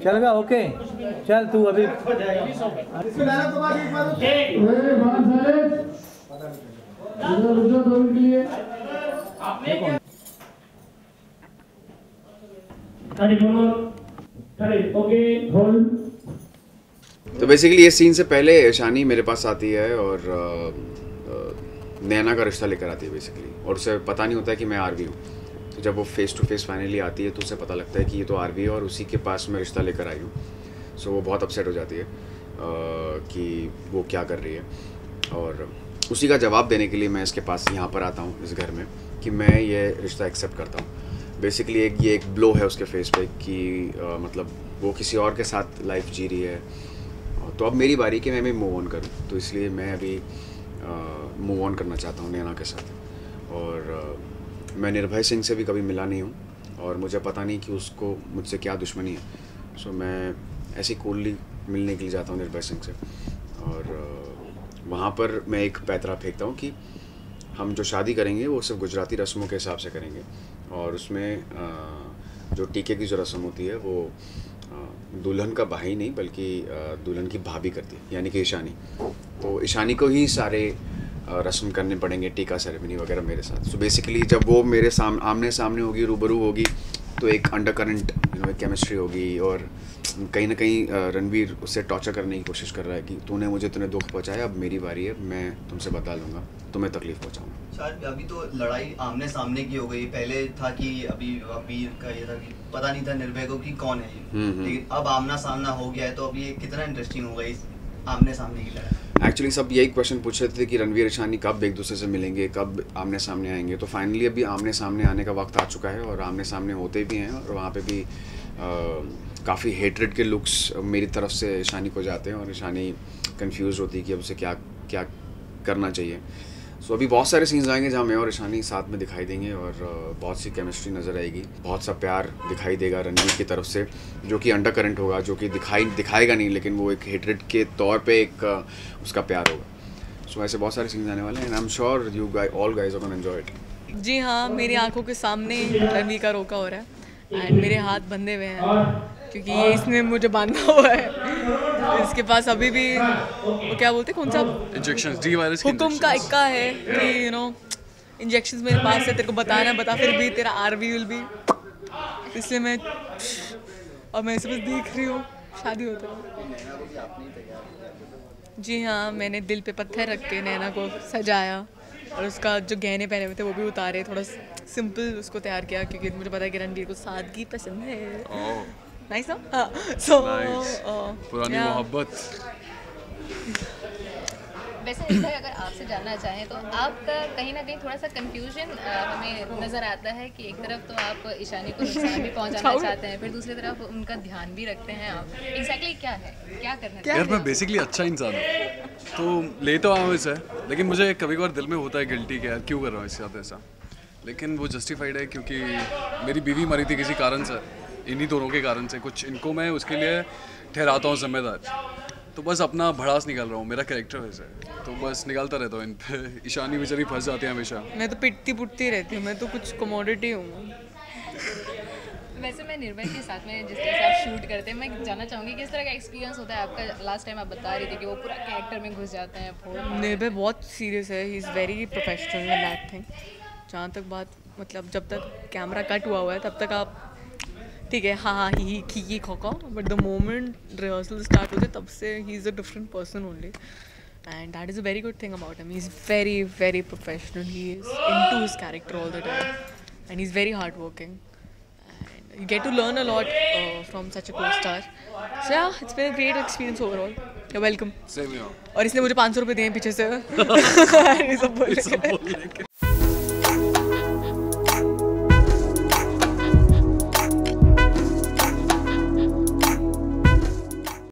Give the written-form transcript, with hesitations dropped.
चलेगा ओके चल तू अभी तो बेसिकली ये सीन से पहले ईशानी मेरे पास आती है और नैना का रिश्ता लेकर आती है बेसिकली, और उसे पता नहीं होता है कि मैं आरवी हूँ। तो जब वो फेस टू फेस फाइनली आती है तो उसे पता लगता है कि ये तो आरवी है और उसी के पास मैं रिश्ता लेकर आई हूँ। सो वो बहुत अपसेट हो जाती है कि वो क्या कर रही है, और उसी का जवाब देने के लिए मैं इसके पास यहाँ पर आता हूँ इस घर में कि मैं ये रिश्ता एक्सेप्ट करता हूँ। बेसिकली ये एक ब्लो है उसके फेस पे कि मतलब वो किसी और के साथ लाइफ जी रही है, तो अब मेरी बारी कि मैं भी मूव ऑन करूँ। तो इसलिए मैं अभी मूव ऑन करना चाहता हूँ नैना के साथ। और मैं निर्भय सिंह से भी कभी मिला नहीं हूँ और मुझे पता नहीं कि उसको मुझसे क्या दुश्मनी है। सो मैं ऐसी कूलली मिलने के लिए जाता हूँ निर्भय सिंह से, और वहाँ पर मैं एक पैतरा फेंकता हूँ कि हम जो शादी करेंगे वो सिर्फ गुजराती रस्मों के हिसाब से करेंगे, और उसमें जो टीके की जो रस्म होती है वो दुल्हन का भाई नहीं बल्कि दुल्हन की भाभी करती है, यानी कि ईशानी। तो ईशानी को ही सारे रस्म करने पड़ेंगे, टीका सेरेमनी वगैरह मेरे साथ। सो बेसिकली जब वो मेरे आमने सामने होगी, रूबरू होगी, तो एक अंडर करंट एक केमिस्ट्री होगी, और कहीं ना कहीं रणवीर उससे टॉर्चर करने की कोशिश कर रहा है कि तूने दुख पहुंचाया, अब मेरी बारी है, मैं तुमसे बदला लूँगा, तुम्हें तकलीफ पहुंचाऊंगा। शायद अभी तो लड़ाई आमने सामने की हो गई, पहले था कि अभी वीर का ये था कि पता नहीं था निर्भय को कि कौन है ये, लेकिन अब आमना सामना हो गया है, तो अब ये कितना इंटरेस्टिंग होगा इस आमने सामने की लड़ाई। एक्चुअली सब यही क्वेश्चन पूछ रहे थे कि रणवीर ईशानी कब एक दूसरे से मिलेंगे, कब आमने सामने आएंगे। तो फाइनली अभी आमने सामने आने का वक्त आ चुका है, और आमने सामने होते भी हैं, और वहाँ पे भी काफ़ी हेट्रेड के लुक्स मेरी तरफ से ईशानी को जाते हैं, और ईशानी कंफ्यूज होती है कि अब उसे क्या क्या करना चाहिए। सो अभी बहुत सारे सीन्स आएंगे जहाँ मैं और ईशानी साथ में दिखाई देंगे, और बहुत सी केमिस्ट्री नज़र आएगी, बहुत सा प्यार दिखाई देगा रणवीर की तरफ से, जो कि अंडर करंट होगा, जो कि दिखाएगा नहीं, लेकिन वो एक हेट्रेड के तौर पे एक उसका प्यार होगा। सो ऐसे बहुत सारे सीन्स आने वाले हैं, and I am sure you all guys are gonna enjoy it. जी हाँ, मेरी आंखों के सामने रणवीर का रोका हो रहा है, एंड मेरे हाथ बंधे हुए हैं क्योंकि ये इसने मुझे बांधा हुआ है। इसके पास अभी भी वो क्या बोलते हैं, कौन सा इंजेक्शंस, डी वायरस हुक्म का इक्का है कि इंजेक्शंस मेरे पास है, तेरे को बताना बता, फिर भी तेरा आरवी विल भी, इसलिए मैं इसे बस देख रही हूँ, शादी होता है। जी हाँ, मैंने दिल पे पत्थर रख के नैना को सजाया, और उसका जो गहने पहने हुए थे वो भी उतारे, थोड़ा सिंपल उसको तैयार किया, क्योंकि मुझे पता है कि रणवीर को सादगी पसंद है। नाइस ना? हाँ, सो पुरानी मोहब्बत। वैसे अगर आपसे जानना चाहें तो आपका कहीं ना कहीं थोड़ा सा कंफ्यूजन हमें नज़र आता है कि एक तरफ तो आप ईशानी को नुकसान भी पहुंचाना चाहते हैं, फिर दूसरी तरफ उनका ध्यान भी रखते हैं आप। एग्जैक्टली क्या है, क्या करना है? यार मैं बेसिकली अच्छा इंसान हूँ, तो ले तो आऊँ इसे, लेकिन मुझे कभी कभार दिल में होता है गिल्टी कि यार क्यों कर रहा हूँ इसके साथ ऐसा, लेकिन वो जस्टिफाइड है क्योंकि मेरी बीवी मरी थी किसी कारण से, इन्हीं दोनों के कारण से, कुछ इनको मैं उसके लिए ठहराता हूँ जिम्मेदार। तो बस अपना भड़ास निकाल रहा हूँ, मेरा कैरेक्टर वैसे है, तो बस निकालता रहता हूँ इन पे। ईशानी बेचारी फंस जाती है हमेशा। मैं तो पिटती पुटती रहती हूँ, मैं तो कुछ कमोडिटी हूँ। वैसे मैं निर्भय के साथ में जिस तरह से आप शूट करते हैं, मैं जानना चाहूँगी किस तरह का एक्सपीरियंस होता है आपका। लास्ट टाइम आप बता रही थी कि वो पूरा कैरेक्टर में घुस जाते हैं। निर्भय बहुत सीरियस है, ही is very professional in that thing. जहाँ तक बात, मतलब जब तक कैमरा कट हुआ है तब तक आप ठीक है, हाँ ही खोका, but the moment rehearsal start होते तब से ही is a different person only, and that is a very good thing about him. He is very very professional, he is into his character all the time, and he is very hard working, and you get to learn a lot from such a co-star. So yeah, it's been a great experience overall. You're welcome. Same here. और इसने मुझे 500 रुपये दिए पीछे से। ये सब बोल